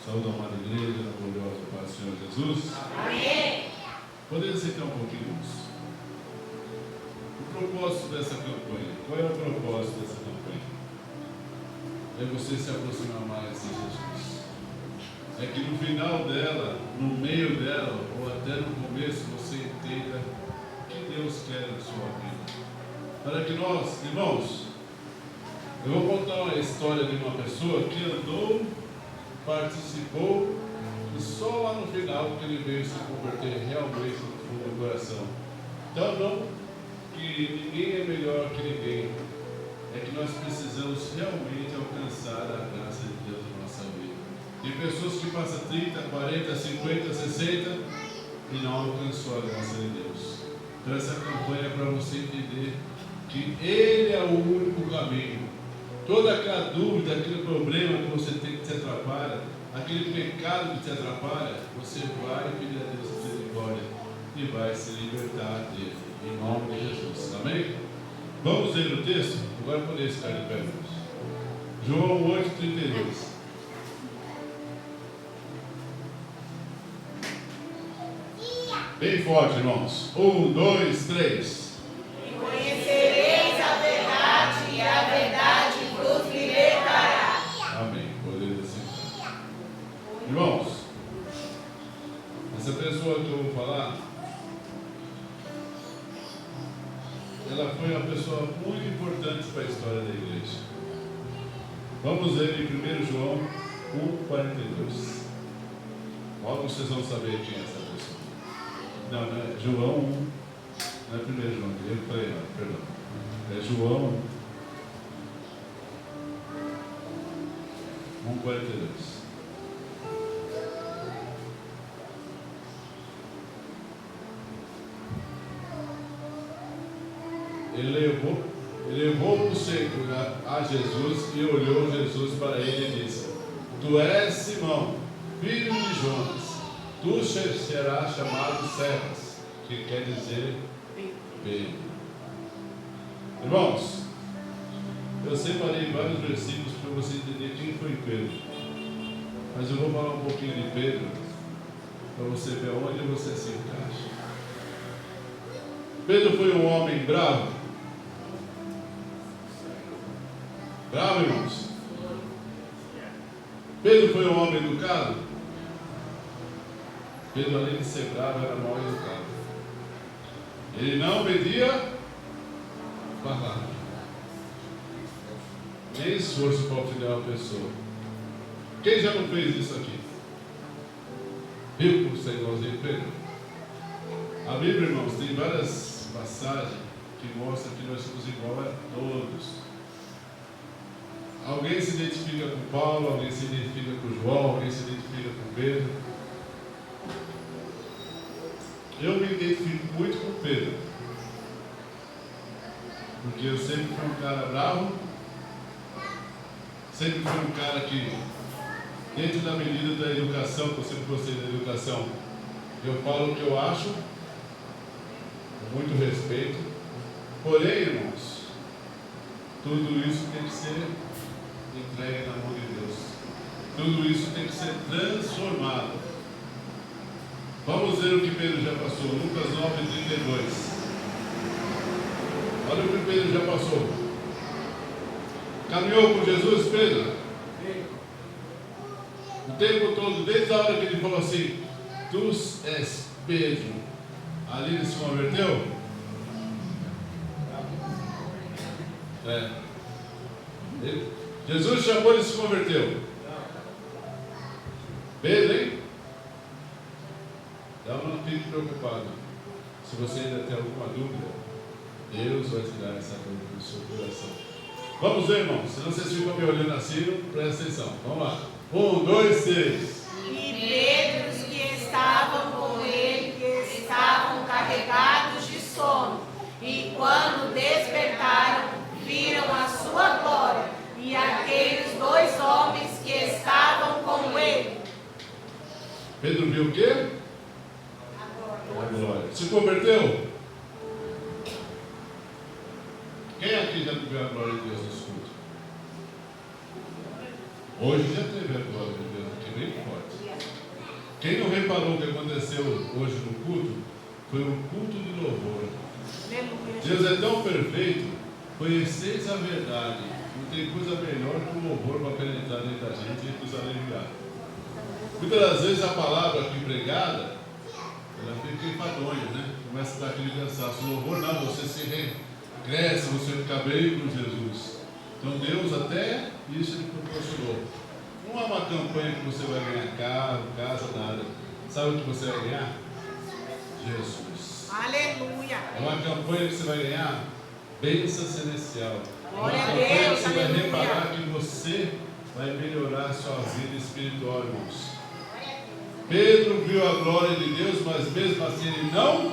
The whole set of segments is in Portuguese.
Saúde a amada igreja, na gloriosa paz do Senhor Jesus. Amém. Podemos sentar um pouquinho, irmãos? O propósito dessa campanha, qual é o propósito dessa campanha? É você se aproximar mais de Jesus. É que no final dela, no meio dela, ou até no começo, você entenda o que Deus quer na sua vida. Para que nós, irmãos, eu vou contar uma história de uma pessoa que andou, participou, e só lá no final que ele veio se converter realmente no fundo do coração. Então não que ninguém é melhor que ninguém, é que nós precisamos realmente alcançar a graça de Deus na nossa vida. Tem pessoas que passam 30, 40, 50, 60 e não alcançou a graça de Deus. Então essa campanha é para você entender que Ele é o único caminho. Toda aquela dúvida, aquele problema que você tem que te atrapalha, aquele pecado que te atrapalha, você vai pedir a Deus misericórdia e vai se libertar dele, em nome de Jesus. Amém? Vamos ler o texto? Agora poder estar de pé, irmãos. João 8,32. Bem forte, irmãos. 1, 2, 3. Conhecereis a verdade e a verdade vos libertará. Amém. Poder assim. Irmãos, essa pessoa que eu vou falar, ela foi uma pessoa muito importante para a história da igreja. Vamos ler em 1 João 1,42. Logo vocês vão saber quem é essa pessoa. Não, é João 1, não é 1 João, eu falei, perdão. É João 1,42. Ele levou o seco a Jesus e olhou Jesus para ele e disse: Tu és Simão, filho de Jonas, tu serás chamado Cefas, que quer dizer Pedro. Irmãos, eu separei vários versículos para você entender quem foi Pedro, mas eu vou falar um pouquinho de Pedro para você ver onde você se encaixa. Pedro foi um homem bravo. Bravo, irmãos? Pedro foi um homem educado? Pedro, além de ser bravo, era mal educado. Ele não pedia palavra, nem esforço para ofender uma pessoa. Quem já não fez isso aqui? Viu por ser igualzinho Pedro? A Bíblia, irmãos, tem várias passagens que mostram que nós somos igual a todos. Alguém se identifica com Paulo, alguém se identifica com João, alguém se identifica com Pedro. Eu me identifico muito com Pedro, porque eu sempre fui um cara bravo, sempre fui um cara que, dentro da medida da educação, que eu sempre gostei da educação, eu falo o que eu acho, com muito respeito. Porém, irmãos, tudo isso tem que ser entregue na mão de Deus. Tudo isso tem que ser transformado. Vamos ver o que Pedro já passou. Lucas 9:32. Olha o que Pedro já passou. Caminhou com Jesus, Pedro? O tempo todo, desde a hora que ele falou assim: Tu és Pedro. Ali ele se converteu? Jesus chamou, ele se converteu. Pedro, hein? Então não fique preocupado. Se você ainda tem alguma dúvida, Deus vai tirar essa dúvida do seu coração. Vamos ver, irmãos. Se não vocês ficam me olhando assim, presta atenção. Vamos lá. 1, 2, 3. E Pedro, os que estavam com ele, estavam carregados de sono. E quando despertaram, viram a sua glória e aqueles dois homens que estavam com ele. Pedro viu o quê? A glória. Se converteu? Quem aqui já viu a glória de Deus no escuro? Hoje já teve a glória de Deus aqui bem forte. Quem não reparou o que aconteceu hoje no culto, foi um culto de louvor. Deus é tão perfeito, conheceis a verdade. Não tem coisa melhor que o louvor para penetrar dentro da gente e nos aliviar. Muitas das vezes a palavra aqui pregada, ela fica enfadonha, né? Começa a dar aquele cansaço. O louvor não, você se regressa, você fica bem com Jesus. Então Deus até isso ele proporcionou. Não é uma campanha que você vai ganhar carro, casa, nada. Sabe o que você vai ganhar? Jesus. Aleluia. É uma campanha que você vai ganhar bênção celestial. Glória uma a campanha Deus, que você vai aleluia. reparar que você vai melhorar a sua vida espiritual, irmãos. Pedro viu a glória de Deus, mas mesmo assim ele não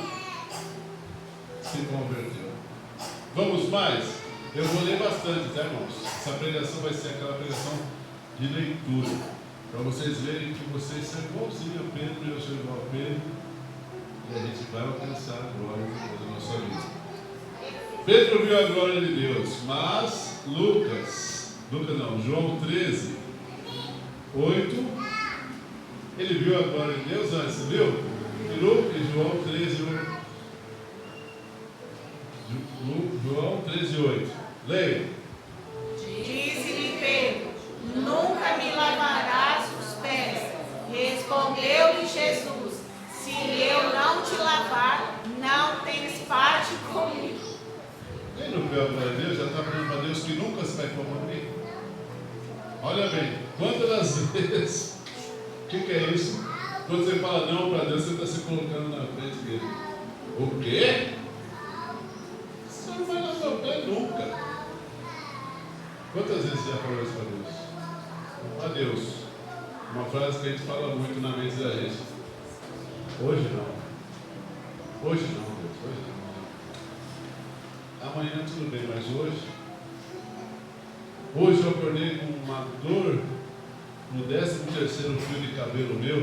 se converteu. Vamos mais? Eu vou ler bastante, tá, irmãos? Essa pregação vai ser aquela pregação de leitura, para vocês verem que vocês são igualzinhos a Pedro e eu sou igual a Pedro, e a gente vai alcançar a glória de Deus na nossa vida. Pedro viu a glória de Deus, mas João 13, 8, ele viu a glória de Deus antes, viu? E João 13, 8. João 13, 8. Leia. Disse-lhe Pedro: nunca me lavarás os pés. Respondeu-lhe Jesus: se eu não te lavar, não tens parte comigo. Quem não viu a glória de Deus já está falando para Deus que nunca se vai comunir. Olha bem, quantas das vezes, o que é isso? Quando você fala não para Deus, você está se colocando na frente dele. O quê? Você não vai lavar o pé nunca. Quantas vezes você já falou isso para Deus? A Deus. Uma frase que a gente fala muito na mente da gente. Hoje não. Hoje não, Deus. Hoje não. Amanhã tudo bem, mas hoje eu acordei com uma dor no 13º fio de cabelo meu.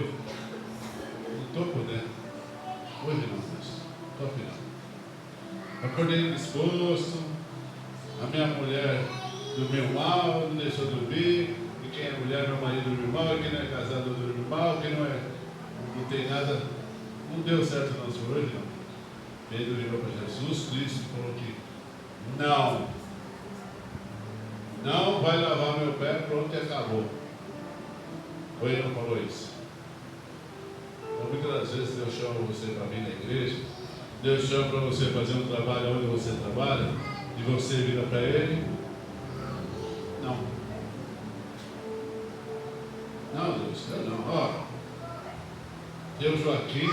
Não estou podendo. Hoje não, Deus. Estou afinado. Acordei indisposto. A minha mulher dormiu mal, não deixou dormir. E quem é mulher, meu marido dormiu mal. E quem não é casado dormiu mal. Quem não tem nada. Não deu certo não, Senhor, hoje não. Pedro virou para Jesus Cristo e falou que não vai lavar meu pé, pronto e acabou. Ou ele não falou isso? Então, muitas das vezes Deus chama você para vir na igreja, Deus chama para você fazer um trabalho onde você trabalha, e você vira para ele, não, Deus, eu não, ó, eu Joaquim,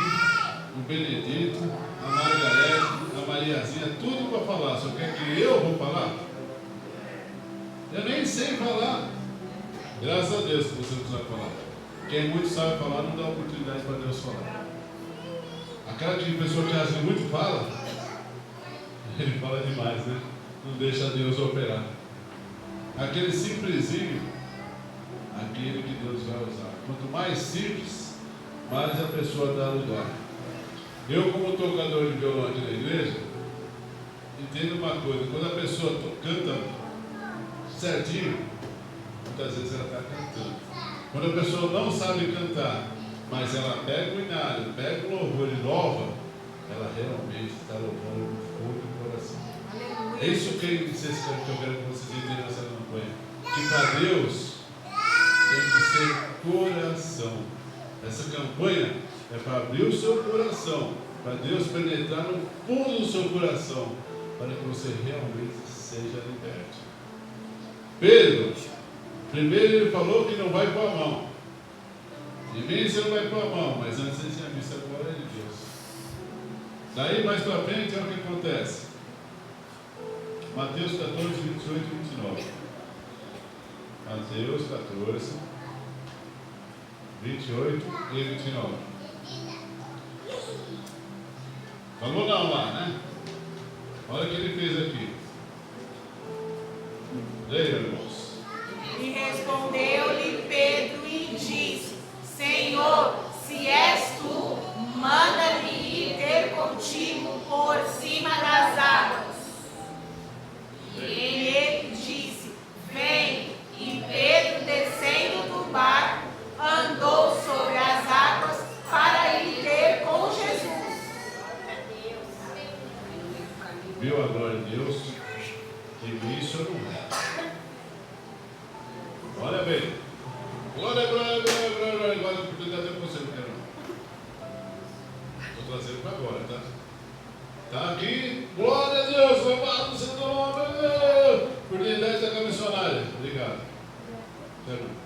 o Benedito, a Margarete, a Mariazinha, tudo para falar, só quer que eu vou falar? Eu nem sei falar. Graças a Deus que você não sabe falar. Quem muito sabe falar não dá oportunidade para Deus falar. Aquela pessoa que acha que muito fala, ele fala demais, né? Não deixa Deus operar. Aquele simplesinho, aquele que Deus vai usar. Quanto mais simples, mais a pessoa dá lugar. Eu, como tocador de violão aqui na igreja, entendo uma coisa: quando a pessoa canta certinho, muitas vezes ela está cantando. Quando a pessoa não sabe cantar, mas ela pega o inário, pega o louvor e louva, ela realmente está louvando com fogo no coração. É isso que eu quero que vocês entendam nessa campanha. Que para Deus tem que ser coração. Essa campanha é para abrir o seu coração, para Deus penetrar no fundo do seu coração, para que você realmente seja liberto. Pedro, primeiro ele falou que não vai pôr a mão. De mim você não vai pôr a mão, mas antes ele tinha visto a glória de Deus. Daí mais para frente, olha o que acontece. Mateus 14, 28 e 29. Mateus 14, 28 e 29. Falou não lá, né? Olha o que ele fez aqui. Leia, irmãos. E respondeu-lhe Pedro e disse: Senhor, se és tu, manda-me ir ter contigo por cima das águas. E ele disse: Vem. E Pedro, descendo do barco, andou sobre as águas bem. Glória, glória, glória, glória, glória. Agora a oportunidade é para você, não quero não. Estou trazendo para agora, tá? Está aqui, glória a Deus, louvado seja o nome de Deus. Oportunidade da missionária. Obrigado. Quero não.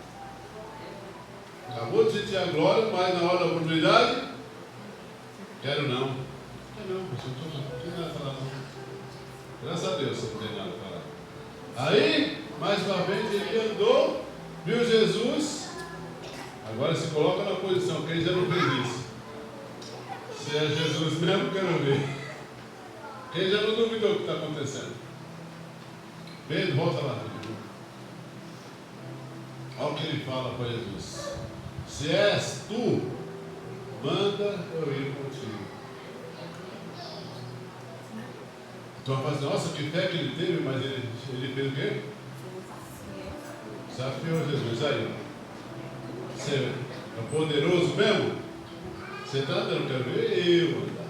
Acabou de sentir a glória, mas na hora da oportunidade, quero não. Quero não, pessoal, não tem nada a falar não. Graças a Deus, você não tem nada a falar. Aí, mais uma vez, ele andou, viu Jesus. Agora se coloca na posição, quem já não fez isso? Se é Jesus mesmo, quero ver. Quem já não duvidou o que está acontecendo? Pedro, volta lá. Olha o que ele fala para Jesus. Se és tu, manda eu ir contigo. Então vai fazer, nossa, que fé que ele teve, mas ele fez o quê? Desafiou Jesus aí. Você é poderoso mesmo? Você está andando, quero ver eu andar.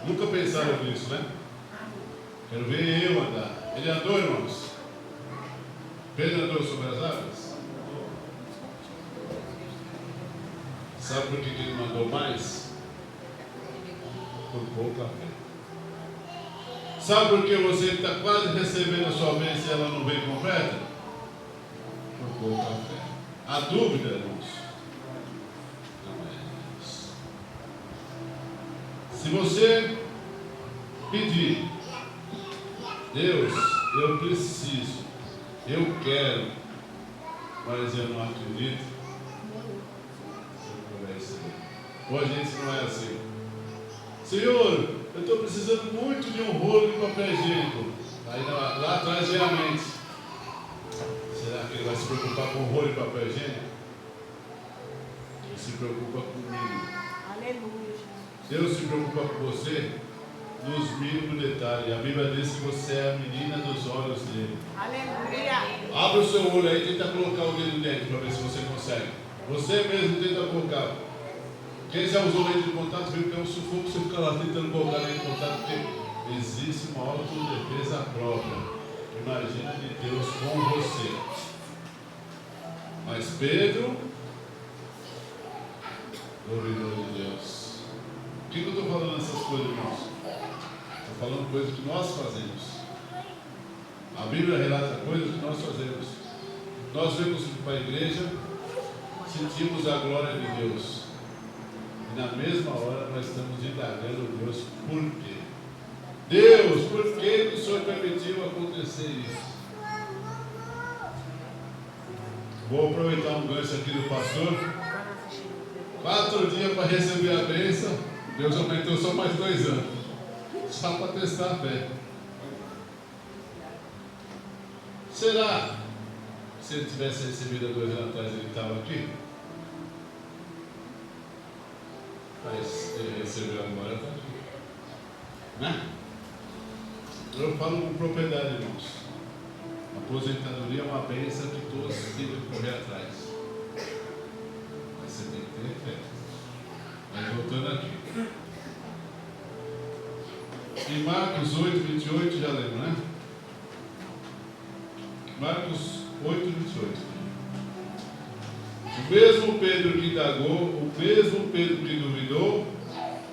Nunca pensaram nisso, né? Quero ver eu andar. Ele andou, irmãos. Pedro andou sobre as águas. Sabe por que ele não andou mais? Por pouca fé. Sabe por que você está quase recebendo a sua bênção e ela não vem completa? Por pouca fé. A dúvida, irmãos, não é isso. Se você pedir, Deus, eu preciso, eu quero, mas eu não acredito, você vai receber. Ou a gente não é assim. Senhor, eu estou precisando muito de um rolo de papel higiênico. Aí lá atrás vem a mente. Será que ele vai se preocupar com o rolo de papel higiênico? Ele se preocupa comigo. Aleluia. Deus se preocupa com você nos mínimos detalhes. A Bíblia diz que você é a menina dos olhos dele. Aleluia. Abre o seu olho aí e tenta colocar o dedo dentro para ver se você consegue. Você mesmo tenta colocar. Quem já usou lente de contato viu que é um sufoco você ficar lá tentando colocar lente de contato, porque existe uma autodefesa própria. Imagina de Deus com você. Mas Pedro duvidou de Deus. Por que eu estou falando essas coisas, irmãos? Estou falando coisas que nós fazemos. A Bíblia relata coisas que nós fazemos. Nós vemos para a igreja, sentimos a glória de Deus. E na mesma hora nós estamos indagando Deus por quê? Deus, por que o Senhor permitiu acontecer isso? Vou aproveitar um gancho aqui do pastor. 4 dias para receber a bênção. Deus aumentou só mais 2 anos. Só para testar a fé. Será que se ele tivesse recebido há 2 anos atrás ele estava aqui? Mas ele recebeu agora, está aqui. Né? Eu falo com propriedade, irmãos. A aposentadoria é uma bênção que todos têm que correr atrás. Mas você tem que ter fé. Mas voltando aqui. Em Marcos 8, 28, já lembro, né? Marcos 8, 28. O mesmo Pedro que indagou, o mesmo Pedro que duvidou,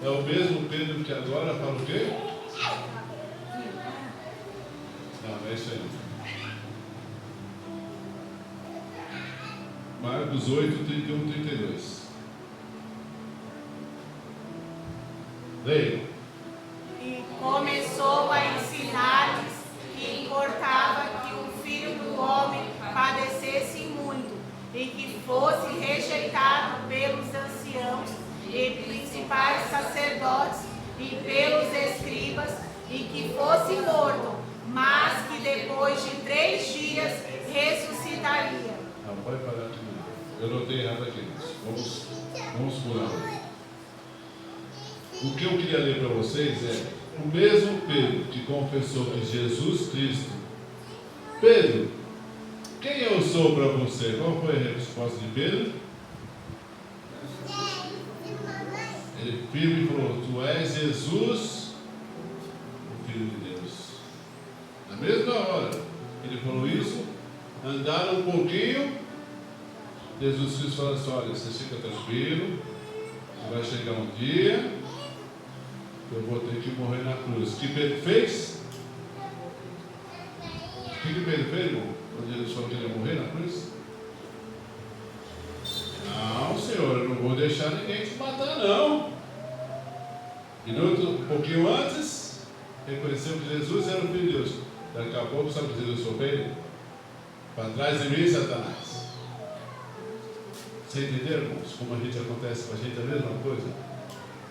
é o mesmo Pedro que agora fala o quê? Não, é isso aí. Marcos 8, 31, 32. Leia. E começou a ensinar-lhes que importava que o Filho do Homem padecesse muito e que fosse rejeitado pelos anciãos e principais sacerdotes e pelos escribas e que fosse morto, mas que depois de 3 dias ressuscitaria. Não, pode parar aqui. Eu notei errado aqui. Vamos pular. O que eu queria ler para vocês é o mesmo Pedro que confessou que Jesus Cristo. Pedro, quem eu sou para você? Qual foi a resposta de Pedro? Ele firme falou: Tu és Jesus, o Filho de Deus. Na mesma hora que ele falou isso, Andaram um pouquinho. Jesus Cristo falou assim: olha, você fica tranquilo, vai chegar um dia que eu vou ter que morrer na cruz. O que Pedro fez? O que Pedro fez, irmão? Quando Jesus falou que ele ia morrer na cruz? Não, Senhor, eu não vou deixar ninguém te matar, não. E um pouquinho antes, reconheceu que Jesus era o Filho de Deus. Daqui a pouco, sabe o que Jesus falou para ele? Para trás de mim, Satanás. Você entendeu, irmãos? Como a gente acontece com a gente, é a mesma coisa.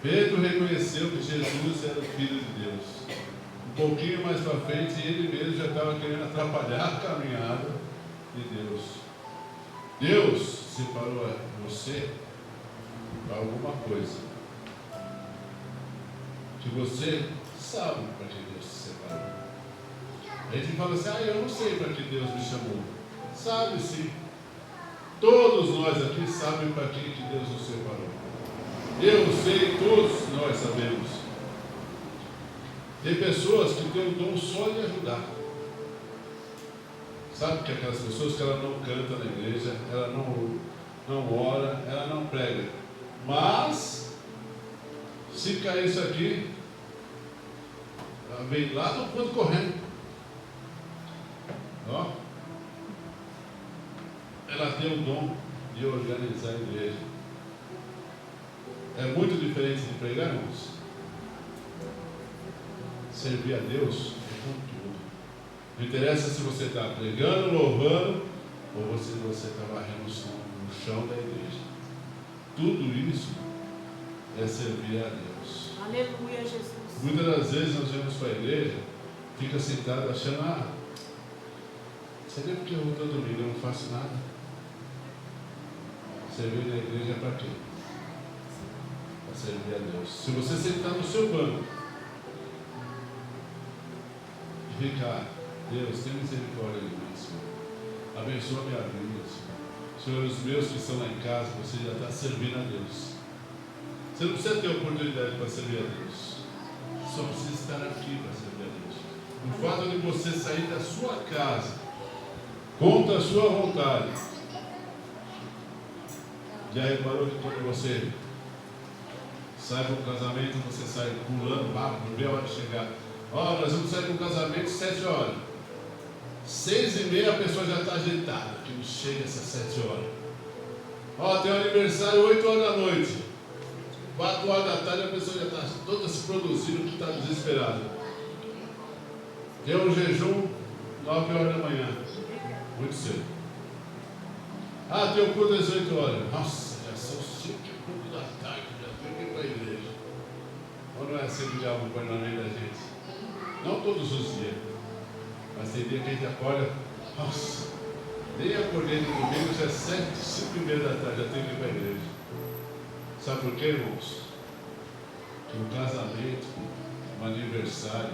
Pedro reconheceu que Jesus era o Filho de Deus. Um pouquinho mais para frente, ele mesmo já estava querendo atrapalhar a caminhada de Deus. Deus separou você para alguma coisa que você sabe para que Deus te separou. A gente fala assim: eu não sei para que Deus me chamou. Sabe sim. Todos nós aqui sabem para que Deus nos separou. Eu sei, todos nós sabemos. Tem pessoas que têm o dom só de ajudar. Sabe que aquelas pessoas que ela não canta na igreja, ela não ora, ela não prega. Mas, se cair isso aqui, ela vem lá do fundo correndo. Ó. Ela tem o dom de organizar a igreja. É muito diferente de pregar, irmãos. Servir a Deus é com tudo. Não interessa se você está pregando, louvando, ou se você está varrendo o chão da igreja. Tudo isso é servir a Deus. Aleluia, Jesus. Muitas das vezes nós vamos para a igreja, fica sentado achando: você vê porque eu vou todo domingo, eu não faço nada. Servir na igreja é para quê? Para servir a Deus. Se você sentar no seu banco e ficar: Deus, tem misericórdia de mim, Senhor. Abençoa a minha vida, Senhor. Senhor, os meus que estão lá em casa, você já está servindo a Deus. Você não precisa ter oportunidade para servir a Deus. Só precisa estar aqui para servir a Deus. O fato de você sair da sua casa contra a sua vontade. Já reparou que quando você sai para um casamento, você sai pulando rápido, não vê a hora de chegar? Nós vamos sair para um casamento 7 horas. 6h30 a pessoa já está agitada, que não chega essas 7 horas. Tem um aniversário 8 horas da noite. 4 horas da tarde a pessoa já está toda se produzindo, que está desesperada. Tem um jejum 9 horas da manhã. Muito cedo. Tem o culto às 18 horas. Nossa, já são 5 h da tarde, já tenho que ir para a igreja. Ou não é assim que o diabo põe na mente da gente? Não todos os dias. Mas tem dia que a gente acorda: nossa, nem acordei no domingo, já é 5h30 da tarde, já tenho que ir para a igreja. Sabe por quê, irmãos? Que um casamento, um aniversário,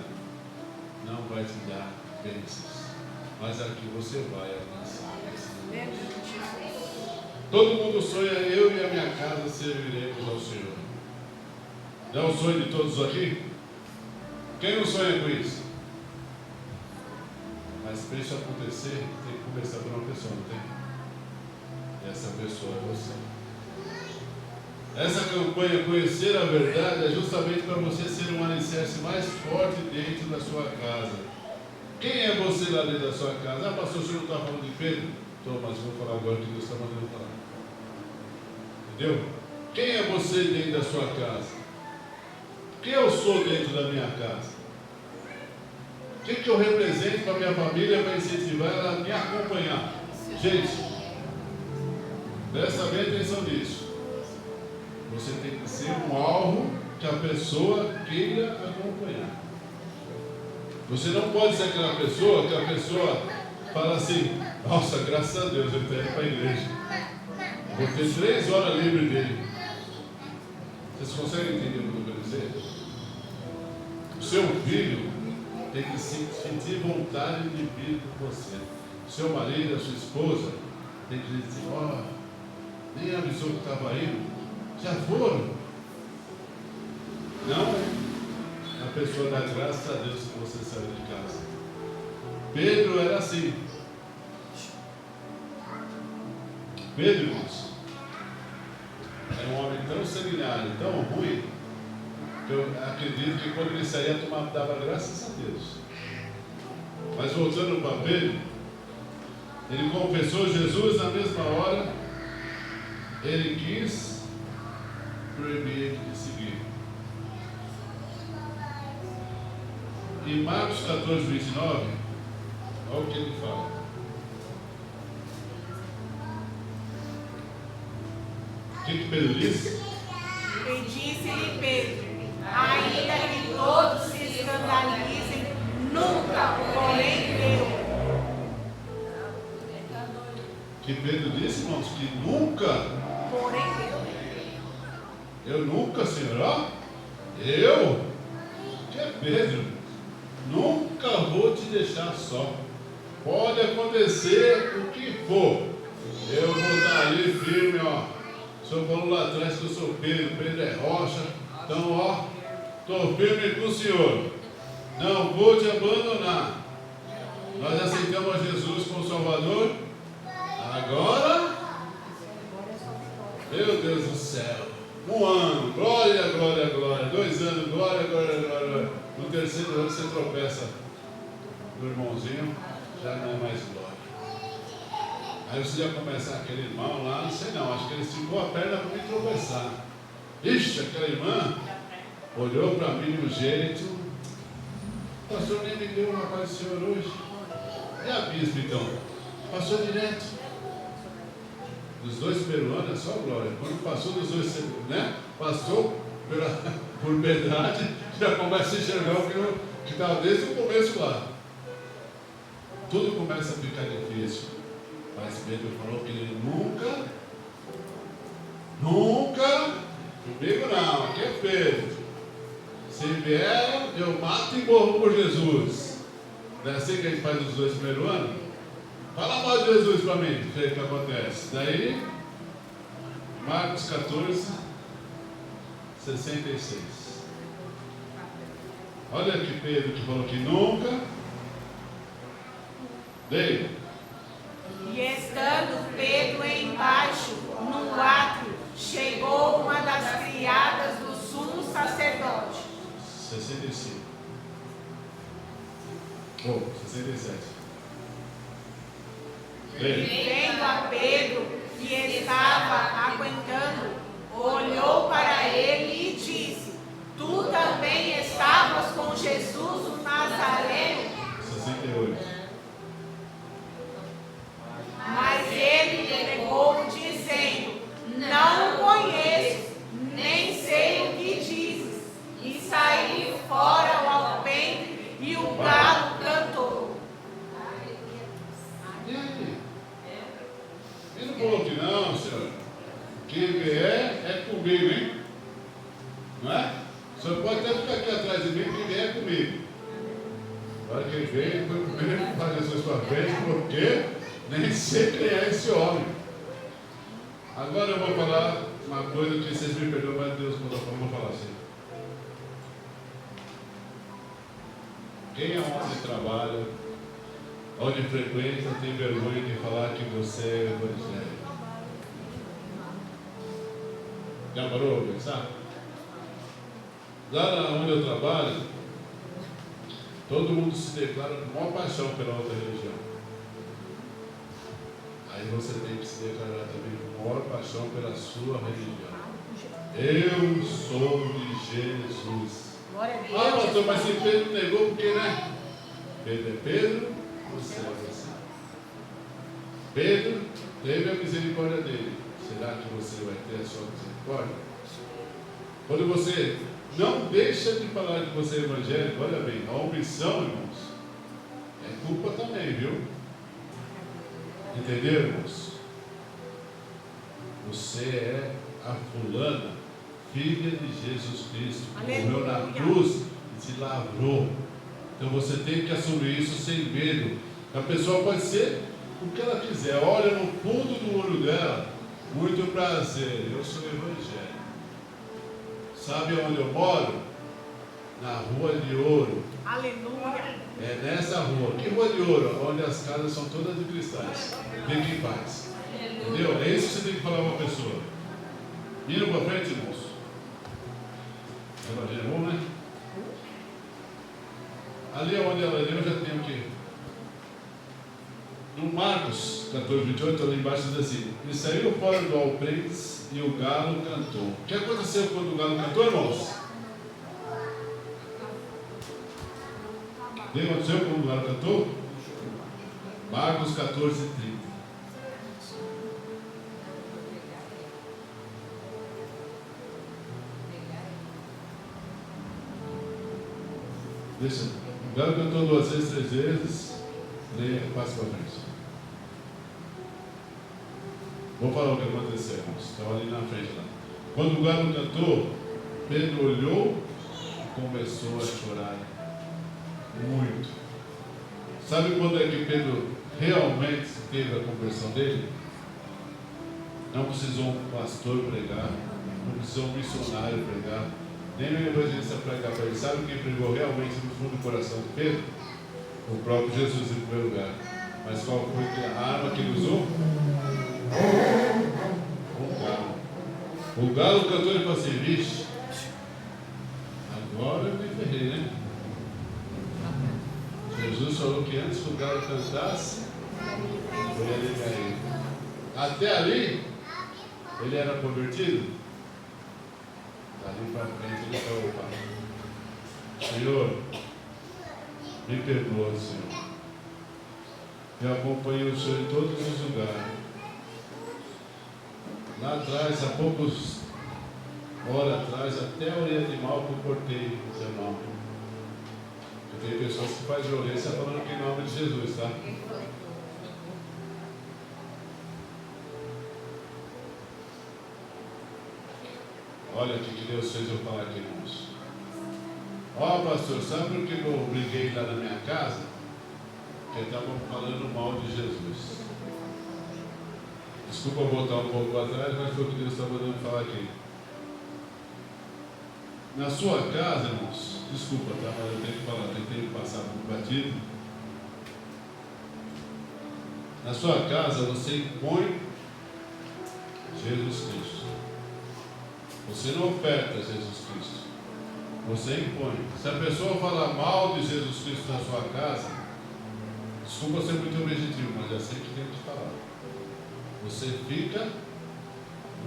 não vai te dar bênçãos. Mas aqui você vai alcançar. Todo mundo sonha: eu e a minha casa serviremos ao Senhor. Não é o sonho de todos aqui? Quem não sonha com isso? Mas para isso acontecer, tem que começar por uma pessoa, não tem? E essa pessoa é você. Essa campanha Conhecer a Verdade é justamente para você ser um alicerce mais forte dentro da sua casa. Quem é você lá dentro da sua casa? Pastor, o senhor não está falando de Pedro? Então, mas vou falar agora o que Deus está mandando falar. Entendeu? Quem é você dentro da sua casa? Quem eu sou dentro da minha casa? O que eu represento para a minha família para incentivar ela a me acompanhar? Gente, presta bem atenção nisso. Você tem que ser um alvo que a pessoa queira acompanhar. Você não pode ser aquela pessoa que a pessoa fala assim: nossa, graças a Deus, eu estou indo para a igreja. Vou ter 3 horas livre dele. Vocês conseguem entender o que eu quero dizer? O seu filho tem que sentir vontade de vir com você. O seu marido, a sua esposa, tem que dizer: nem avisou que estava indo. Já foram. Não. A pessoa dá graças a Deus que você saiu de casa. Pedro era assim. Pedro, irmãos, era um homem tão sanguinário, tão ruim, que eu acredito que quando ele saía, dava graças a Deus. Mas voltando para Pedro, ele confessou Jesus na mesma hora, ele quis proibir ele de seguir. Em Marcos 14, 29, olha o que ele fala. O que Pedro disse? E disse-lhe Pedro, ainda que todos se escandalizem, nunca, porém eu. Que Pedro disse, irmãos, que nunca. Porém Eu nunca, Senhor, ó. Eu? Que é Pedro? Nunca vou te deixar só. Pode acontecer o que for. Eu vou estar ali firme, ó. O senhor falou lá atrás que eu sou Pedro, Pedro é rocha. Então, ó, estou firme com o Senhor. Não vou te abandonar. Nós aceitamos Jesus como Salvador. Agora, meu Deus do céu, 1 ano, glória, glória, glória. 2 anos, glória, glória, glória. No 3º ano você tropeça do irmãozinho, já não é mais glória. Aí você já começa aquele irmão lá, não sei não, acho que ele esticou a perna para me tropeçar. Ixi, aquela irmã olhou para mim de um jeito. O pastor nem me deu uma paz do Senhor hoje. E a bispo então? Passou direto. Dos 2 primeiros anos é só glória. Quando passou dos 2, né? Passou por verdade, já começa a enxergar o que estava desde o começo lá. Tudo começa a ficar difícil. Mas Pedro falou que ele nunca, comigo não, aqui é Pedro. Se vier, eu mato e morro por Jesus. Não é assim que a gente faz os 2 primeiros anos? Fala mal de Jesus para mim, o que acontece. Daí, Marcos 14, 66. Olha aqui Pedro que falou que nunca. Leia. E estando Pedro embaixo, no átrio, chegou uma das criadas do sumo sacerdote. 65. Ou 67. Vendo a Pedro, que estava aguentando, olhou para ele e disse: Tu também estavas com Jesus o Nazareno? 68. Mas ele negou, dizendo: Não o conheço, nem sei o que dizes. E saiu fora o alpendre e o galo cantou. E aí? Ele não falou que não, Senhor. Quem vier é comigo, hein? Não é? O senhor pode até ficar aqui atrás de mim, quem vier é comigo. Agora quem veio foi o primeiro que faz Jesus para frente, porque nem sei quem é esse homem. Agora eu vou falar uma coisa que vocês me perdoam, mas Deus mandou falar, vou falar assim. Quem é onde trabalha, onde frequenta, tem vergonha de falar que você é evangélico? Já parou para pensar? Lá onde eu trabalho, todo mundo se declara com maior paixão pela outra religião. Aí você tem que se declarar também com maior paixão pela sua religião. Eu sou de Jesus. Ah, pastor, mas se Pedro negou, por quê, né? Pedro é Pedro, você é você. Pedro teve a misericórdia dele. Será que você vai ter a sua misericórdia? Quando você não deixa de falar que você é evangélico, olha bem, a omissão, irmãos, é culpa também, viu? Entenderam, irmãos? Você é a fulana, filha de Jesus Cristo, que morreu na cruz e te lavrou. Então você tem que assumir isso sem medo. A pessoa pode ser o que ela quiser. Olha no fundo do olho dela, muito prazer, eu sou evangélico. Sabe onde eu moro? Na Rua de Ouro. Aleluia. É nessa rua. Que Rua de Ouro? Onde as casas são todas de cristais. Fique em paz. Entendeu? É isso que você tem que falar para uma pessoa. Indo para frente, irmãos. Evangelho é bom, né? Ali onde ela leu já tem o quê? No Marcos 14, 28, ali embaixo diz assim: e saiu fora do alpendre e o galo cantou. O que aconteceu quando o galo cantou, irmãos? O que aconteceu quando o galo cantou? Marcos 14, 30. Deixa. O galo cantou 2 vezes, 3 vezes. Leia, passe para frente. Vou falar o que aconteceu, irmãos. Estava ali na frente lá. Quando o galo cantou, Pedro olhou e começou a chorar muito. Sabe quando é que Pedro realmente teve a conversão dele? Não precisou um pastor pregar, não precisou um missionário pregar, nem um evangelista pregar para ele. Sabe quem pregou realmente no fundo do coração de Pedro? O próprio Jesus em primeiro lugar. Mas qual foi a arma que ele usou? O galo. O galo cantou e falou assim: vixe, agora eu me ferrei, né? Jesus falou que antes que o galo cantasse, eu ia ligar ele. Até ali, ele era convertido? Dali para frente ele falou: Senhor, me perdoa, Senhor. Eu acompanhei o Senhor em todos os lugares. Lá atrás, há poucos horas atrás, até a orelha de mal que eu cortei o seu nome. Porque tem pessoas que fazem violência falando que em nome de Jesus, tá? Olha o que Deus fez eu falar aqui, irmãos. Ó, pastor, sabe por que eu briguei lá na minha casa? Porque estavam falando mal de Jesus. Desculpa voltar um pouco atrás, mas foi o que Deus está mandando falar aqui. Na sua casa, irmãos, desculpa, tá? Mas eu tenho que falar, tentei passar por batido. Na sua casa, você impõe Jesus Cristo. Você não oferta Jesus Cristo. Você impõe. Se a pessoa falar mal de Jesus Cristo na sua casa, desculpa ser muito objetivo, mas é assim que tem que falar. Você fica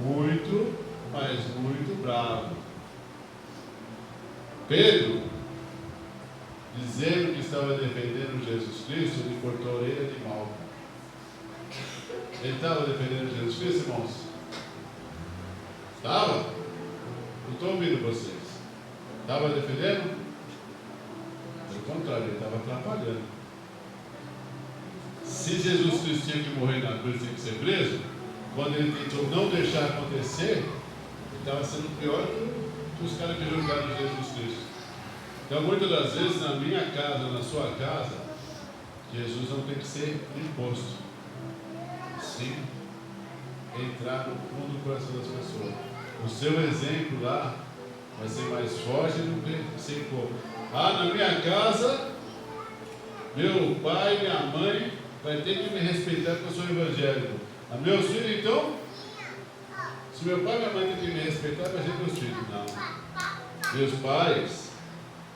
muito, mas muito bravo. Pedro, dizendo que estava defendendo Jesus Cristo, ele cortou a orelha de mal. Ele estava defendendo Jesus Cristo, irmãos? Estava? Não estou ouvindo vocês. Estava defendendo? Pelo contrário, ele estava atrapalhando. Se Jesus Cristo tinha que morrer na cruz, tinha que ser preso, quando ele tentou não deixar acontecer, ele estava sendo pior que os caras que julgaram Jesus Cristo. Então, muitas das vezes, na minha casa, na sua casa, Jesus não tem que ser imposto. Sim, entrar no fundo do coração das pessoas. O seu exemplo lá vai ser mais forte do que ser pouco. Ah, na minha casa, meu pai e minha mãe vai ter que me respeitar porque eu sou evangélico. A meus filhos, então, se meu pai e minha mãe têm que me respeitar, vai ser meus filhos. Não. Meus pais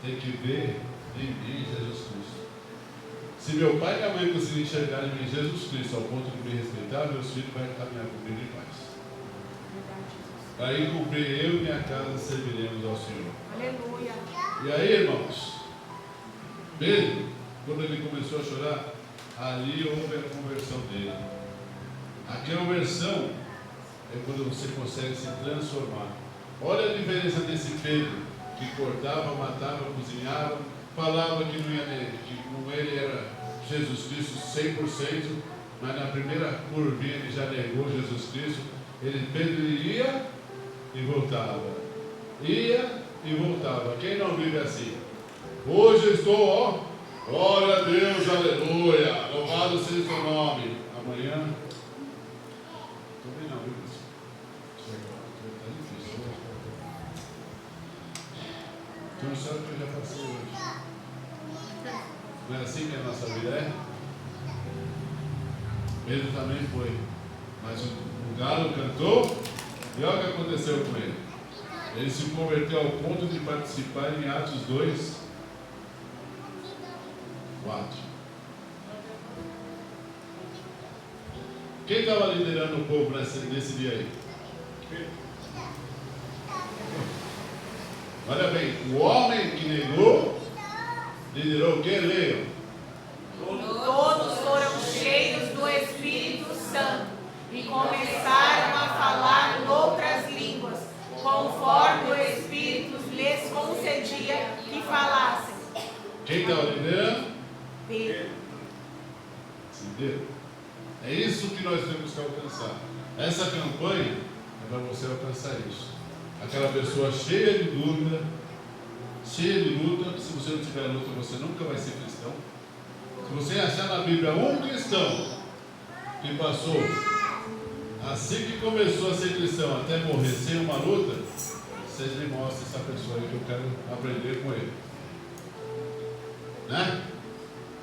têm que ver em mim Jesus Cristo. Se meu pai e minha mãe conseguirem enxergar em mim Jesus Cristo ao ponto de me respeitar, meus filhos vão caminhar comigo em paz. Aí cumprir eu e minha casa serviremos ao Senhor. Aleluia. E aí, irmãos, Pedro, quando ele começou a chorar, ali houve a conversão dele. A conversão é quando você consegue se transformar. Olha a diferença desse Pedro, que cortava, matava, cozinhava, falava que não ia, que com ele era Jesus Cristo 100%, mas na primeira curvinha ele já negou Jesus Cristo. Pedro ia e voltava. Ia e voltava. Quem não vive assim? Hoje eu estou, ó, glória a Deus, aleluia, louvado seja o seu nome. Amanhã, também não, viu? Está difícil hoje. Tu não sabe o que eu já passei hoje. Não é assim que a nossa vida é? Pedro também foi. Mas o galo cantou e olha o que aconteceu com ele. Ele se converteu ao ponto de participar em Atos 2, 4. Quem estava liderando o povo nesse dia aí? Olha bem, o homem que negou, liderou o que? Leiam. Todos foram cheios do Espírito Santo e começaram a falar noutras línguas, conforme o Espírito lhes concedia que falassem. Quem estava liderando? Pedro. Entendeu? É isso que nós temos que alcançar. Essa campanha é para você alcançar isso. Aquela pessoa cheia de dúvida, cheia de luta. Se você não tiver luta, você nunca vai ser cristão. Se você achar na Bíblia um cristão que passou, assim que começou a ser cristão até morrer sem uma luta, vocês me mostrem essa pessoa aí que eu quero aprender com ele. Né?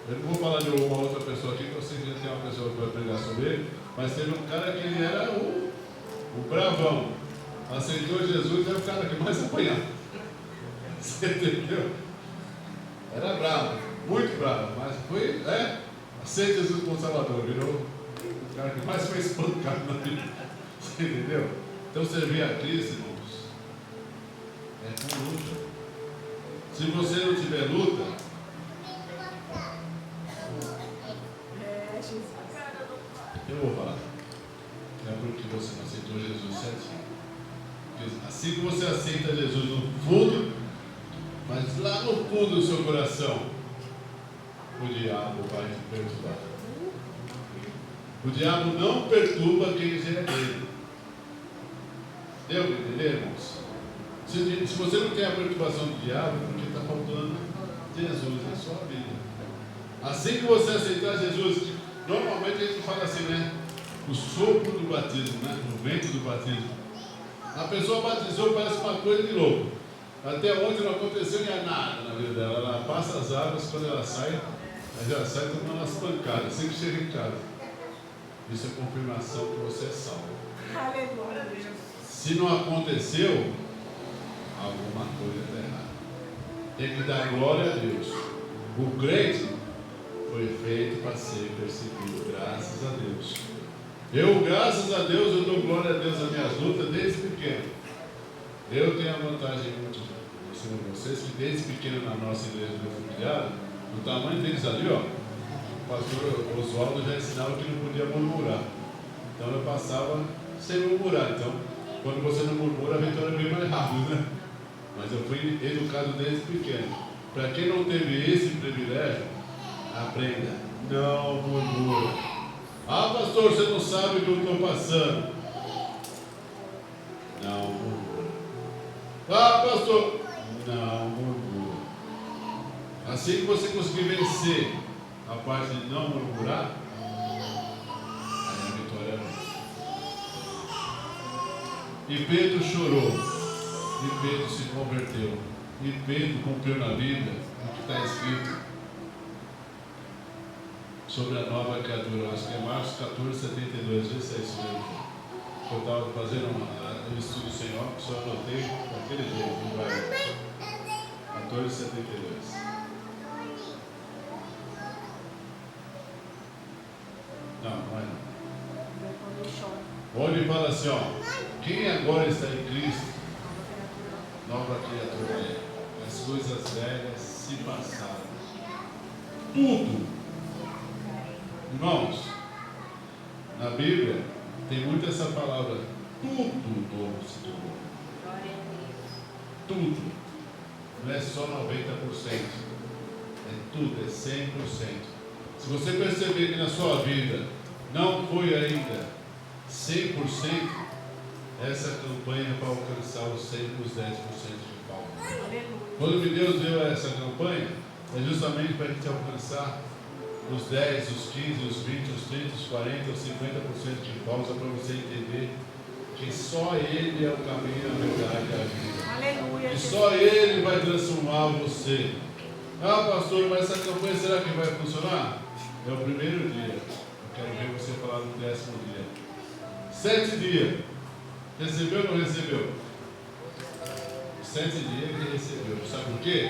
Eu não vou falar de uma outra pessoa aqui, que eu sei que já tem uma pessoa que vai pregar sobre ele, mas teve um cara que ele era o bravão. Aceitou Jesus e é o cara que mais apanhava. Você entendeu? Era bravo, muito bravo, mas foi, aceita Jesus como Salvador, virou o cara que mais foi espancado na vida. Você entendeu? Então servir a Cristo, irmãos, é com luta. Se você não tiver luta, eu vou falar. É porque você não aceitou Jesus certinho. Assim que você aceita Jesus no fundo, mas lá no fundo do seu coração, o diabo vai te perturbar. O diabo não perturba quem já é dele. Deu para entender, irmãos? Se você não tem a perturbação do diabo, é porque está faltando Jesus na sua vida. Assim que você aceitar Jesus, normalmente a gente fala assim, né? O sopro do batismo, né? O vento do batismo. A pessoa batizou, parece uma coisa de louco. Até ontem não aconteceu nada na vida dela. Ela passa as águas, quando ela sai, ela já sai tomando umas pancadas, sempre chega em casa. Isso é confirmação que você é salvo. Aleluia. Se não aconteceu, alguma coisa está errada. Tem que dar glória a Deus. O crente foi feito para ser perseguido, graças a Deus. Eu, graças a Deus, eu dou glória a Deus nas minhas lutas desde pequeno. Eu tenho a vantagem muito de ensinar vocês que desde pequeno na nossa igreja do familiar, o tamanho deles ali, ó, o pastor Oswaldo já ensinava que não podia murmurar. Então eu passava sem murmurar. Então, quando você não murmura, a vitória vem mais rápido, né? Mas eu fui educado desde pequeno. Para quem não teve esse privilégio, aprenda, não murmura. Ah, pastor, você não sabe o que eu estou passando. Não murmura. Ah, pastor, não murmura. Assim que você conseguir vencer a parte de não murmurar, aí a vitória vem. E Pedro chorou. E Pedro se converteu. E Pedro cumpriu na vida o que está escrito sobre a nova criatura. Acho que é Marcos 14, 72. Vê se é isso mesmo. Eu estava fazendo um estudo sem óculos, só anotei daquele jeito. Não vai. 14, 72. Não é não. Olha e fala assim, ó. Quem agora está em Cristo, nova criatura é. As coisas velhas se passaram. Tudo. Irmãos, na Bíblia tem muito essa palavra, tudo novo se tornou. Tudo. Não é só 90%. É tudo, é 100%. Se você perceber que na sua vida não foi ainda 100%, essa campanha é para alcançar os 100 e os 10% de falta. Quando Deus deu essa campanha, é justamente para a gente alcançar os 10, os 15, os 20, os 30, os 40, os 50% de pausa, para você entender que só Ele é o caminho, a verdade e a vida. Aleluia. E só Ele vai transformar você. Ah, pastor, mas essa campanha será que vai funcionar? É o primeiro dia. Eu quero ver você falar no 10º dia. 7 dias. Recebeu ou não recebeu? 7 dias ele recebeu. Sabe por quê?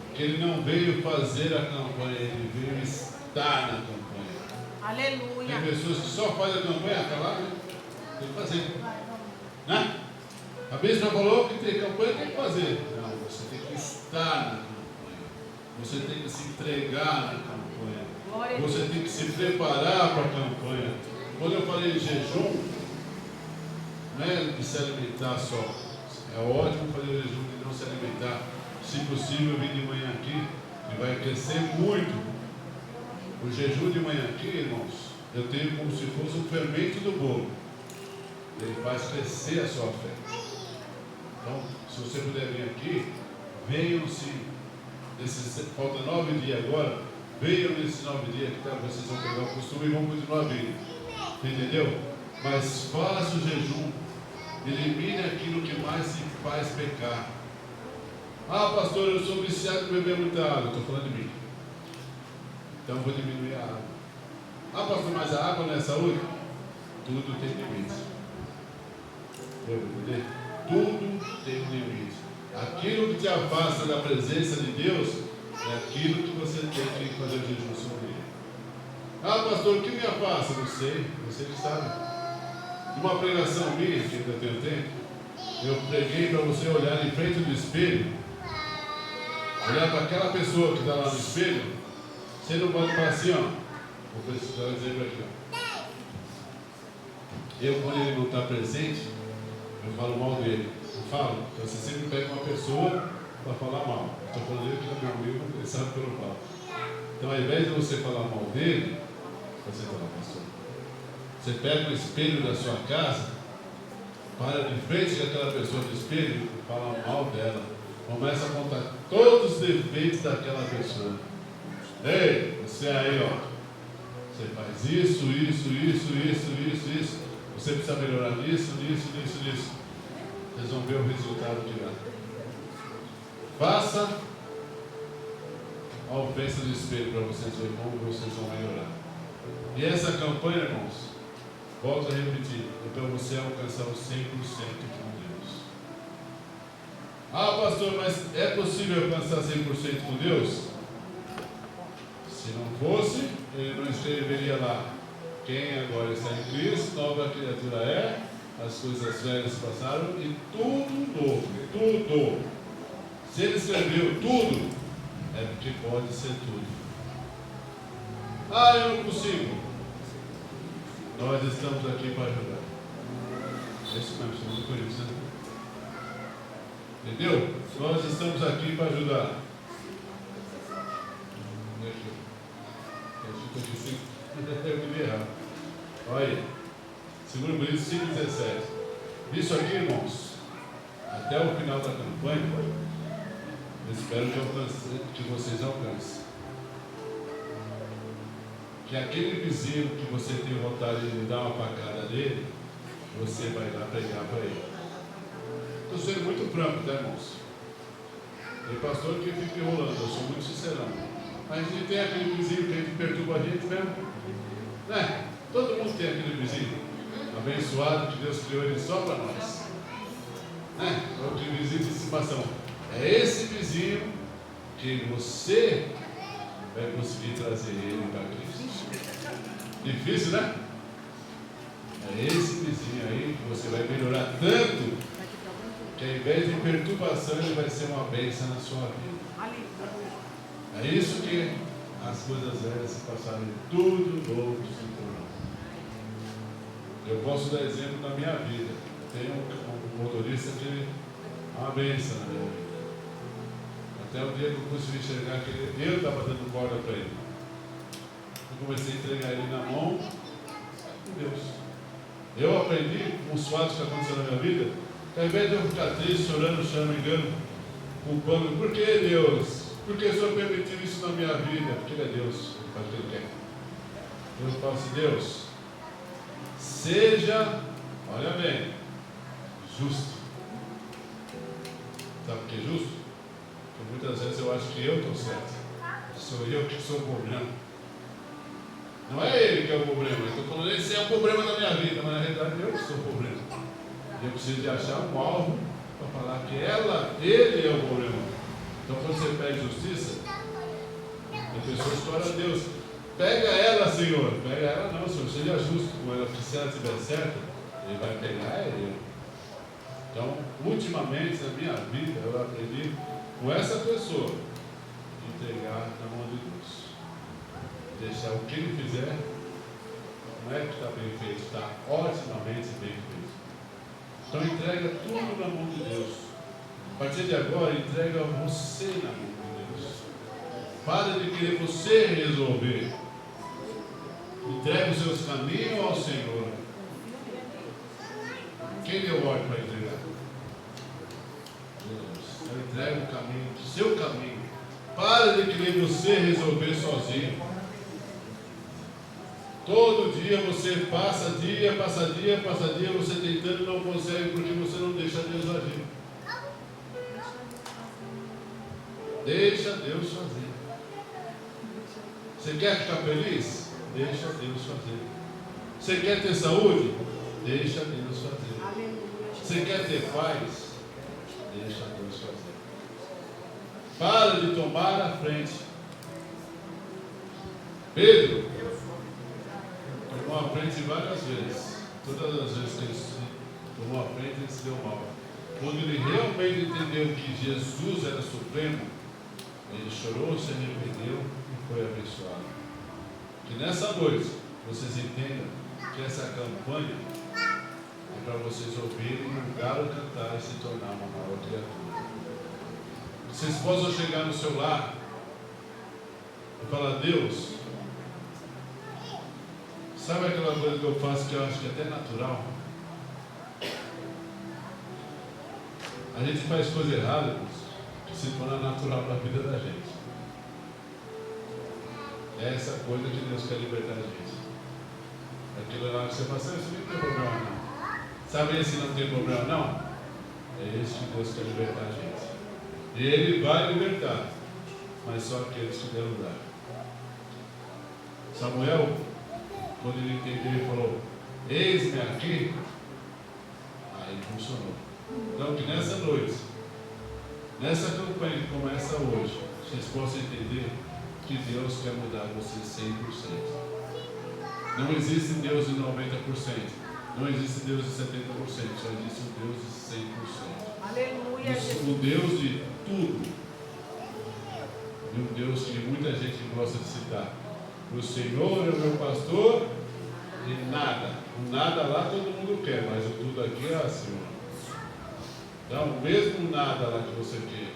Porque ele não veio fazer a campanha, ele veio estar na campanha. Aleluia. Tem pessoas que só fazem a campanha, está lá, né? Tem que fazer. Né? A bispa falou que tem campanha, tem que fazer. Não, você tem que estar na campanha. Você tem que se entregar na campanha. Você tem que se preparar para a campanha. Quando eu falei de jejum, não é de se alimentar só. É ótimo fazer o jejum de não se alimentar. Se possível, vir de manhã aqui, e vai crescer muito. O jejum de manhã aqui, irmãos, eu tenho como se fosse um fermento do bolo. Ele faz crescer a sua fé. Então, se você puder vir aqui, venham falta 9 dias agora, venham nesses 9 dias que vocês vão pegar o costume e vão continuar vindo. Entendeu? Mas faça o jejum, elimine aquilo que mais se faz pecar. Ah, pastor, eu sou viciado em beber muita água. Estou falando de mim. Então eu vou diminuir a água. Ah, pastor, mas a água não é saúde? Tudo tem limite. Deu para entender? Tudo tem um limite. Aquilo que te afasta da presença de Deus é aquilo que você tem que fazer o jejum sobre ele. Ah, pastor, o que me afasta? Não sei, você que sabe. Numa pregação minha, que ainda tenho tempo, eu preguei para você olhar em frente do espelho, olhar para aquela pessoa que está lá no espelho, você não pode falar assim, ó. Vou precisar dar um exemplo aqui, ó. Eu, quando ele não está presente, eu falo mal dele. Eu falo, então você sempre pega uma pessoa para falar mal. Estou falando dele que é meu amigo, ele sabe que eu não falo. Então, ao invés de você falar mal dele, você fala, pastor, você pega o espelho da sua casa, para de frente daquela pessoa do espelho e fala mal dela. Começa a contar todos os defeitos daquela pessoa. Ei, você aí, ó, você faz isso. Você precisa melhorar nisso. Vocês vão ver o resultado de lá. Faça a ofensa do espelho para vocês verem como vocês vão melhorar. E essa campanha, irmãos, volto a repetir, é para você alcançar o 100% com Deus. Ah, pastor, mas é possível alcançar 100% com Deus? Se não fosse, ele não escreveria lá: quem agora está em Cristo, nova criatura é, as coisas velhas passaram e tudo novo, tudo. Se ele escreveu tudo, é porque pode ser tudo. Ah, eu não consigo. Nós estamos aqui para ajudar. É isso mesmo, estamos com isso, né? Entendeu? Nós estamos aqui para ajudar. Eu me vi errado. Olha aí. 2 Coríntios 5,17. Isso aqui, irmãos, até o final da campanha, eu espero que vocês alcancem. Que aquele vizinho que você tem vontade de dar uma facada nele, você vai lá pregar para ele. Estou sendo muito franco, tá, irmãos? Tem pastor que fica enrolando, eu sou muito sincerão. A gente tem aquele vizinho que a gente perturba a gente mesmo. Né? Todo mundo tem aquele vizinho abençoado que Deus criou ele só para nós. Né? É o vizinho de estimação. É esse vizinho que você vai conseguir trazer ele para Cristo. Difícil, né? É esse vizinho aí que você vai melhorar tanto que ao invés de perturbação ele vai ser uma bênção na sua vida. É isso que as coisas velhas se passaram e tudo novo se tornou. Eu posso dar exemplo na minha vida. Eu tenho um motorista que é uma bênção na minha vida. Até o dia que eu consegui enxergar que eu estava dando corda para ele. Eu comecei a entregar ele na mão de Deus. Eu aprendi com os fatos que aconteceram na minha vida, que ao invés de eu ficar triste, chorando, choramingando, culpando, por que Deus? Por que o Senhor permitiu isso na minha vida? Porque Ele é Deus, Ele faz o que Ele quer. Eu falo assim, Deus, seja, olha bem, justo. Sabe o que é justo? Porque muitas vezes eu acho que eu estou certo. Sou eu que sou o problema. Não é ele que é o problema. Eu estou falando, esse é o problema da minha vida, mas na realidade eu que sou o problema. Eu preciso de achar um alvo para falar que ele é o problema. Então quando você pede justiça, a pessoa estoura a Deus. Pega ela, Senhor. Pega ela não, Senhor. Seja justo com ela, porque se ela estiver certa, ele vai pegar ele. Então, ultimamente na minha vida, eu aprendi com essa pessoa entregar na mão de Deus. Deixar o que ele fizer, não é que está bem feito, está otimamente bem feito. Então entrega tudo na mão de Deus. A partir de agora, entrega você na mão de Deus. Para de querer você resolver. Entrega os seus caminhos ao Senhor. Quem deu ordem para entregar? Deus. Então entrega o caminho, o seu caminho. Para de querer você resolver sozinho. Todo dia você passa dia, você tentando e não consegue porque você não deixa Deus agir. Deixa Deus fazer. Você quer ficar feliz? Deixa Deus fazer. Você quer ter saúde? Deixa Deus fazer. Você quer ter paz? Deixa Deus fazer. Para de tomar a frente. Pedro tomou a frente várias vezes. Todas as vezes que ele tomou a frente, ele se deu mal. Quando ele realmente entendeu que Jesus era supremo, ele chorou, se arrependeu e foi abençoado. Que nessa noite vocês entendam que essa campanha é para vocês ouvirem um galo cantar e se tornar uma nova criatura. Vocês possam chegar no seu lar e falar: Deus, sabe aquela coisa que eu faço que eu acho que é até natural? A gente faz coisa errada, que se torna natural para a vida da gente. É essa coisa que Deus quer libertar a gente. Aquilo lá que você fala assim, isso não tem problema não. Sabe esse não tem problema não? É esse que Deus quer libertar a gente. E Ele vai libertar, mas só aqueles que der lugar. Samuel, quando ele entendeu, ele falou: eis-me aqui. Aí funcionou. Então que nessa noite, nessa campanha que começa hoje, vocês possam entender que Deus quer mudar você 100%. Não existe Deus de 90%. Não existe Deus de 70%. Só existe um Deus de 100%. Aleluia. O Deus de tudo. E um Deus que muita gente gosta de citar. O Senhor é o meu pastor e nada. O nada lá todo mundo quer, mas o tudo aqui é assim. Então, mesmo nada lá que você quer,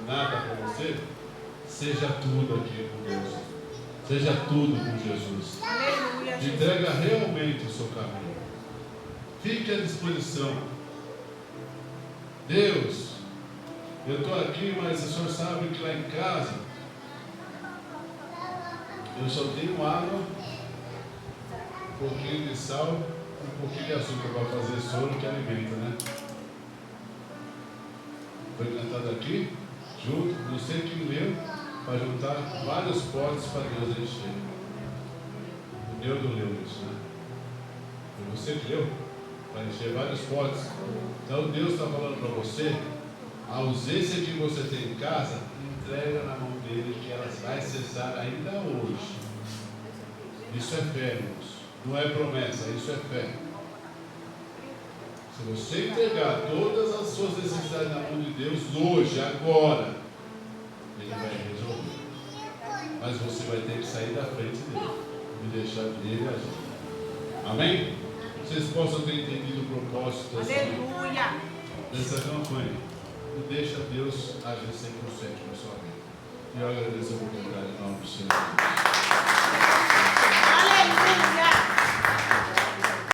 nada para você, seja tudo aqui com Deus. Seja tudo com Jesus. Aleluia. Entrega realmente o seu caminho. Fique à disposição. Deus, eu estou aqui, mas o Senhor sabe que lá em casa eu só tenho água, um pouquinho de sal, um pouquinho de açúcar para fazer soro que alimenta, né? Foi cantado aqui, junto, não sei quem leu, para juntar vários potes para Deus encher. O Deus não leu isso, né? Foi você que leu, para encher vários potes. Então Deus está falando para você, a ausência que você tem em casa, entrega na mão dele, que ela vai cessar ainda hoje. Isso é fé, irmãos. Não é promessa, isso é fé. Se você entregar todas as suas necessidades na mão de Deus hoje, agora, Ele vai resolver. Mas você vai ter que sair da frente dele e deixar dele agir. Amém? Vocês possam ter entendido o propósito dessa campanha. E deixa Deus agir 100% na sua vida. E eu agradeço a oportunidade em nome do Senhor. Aleluia.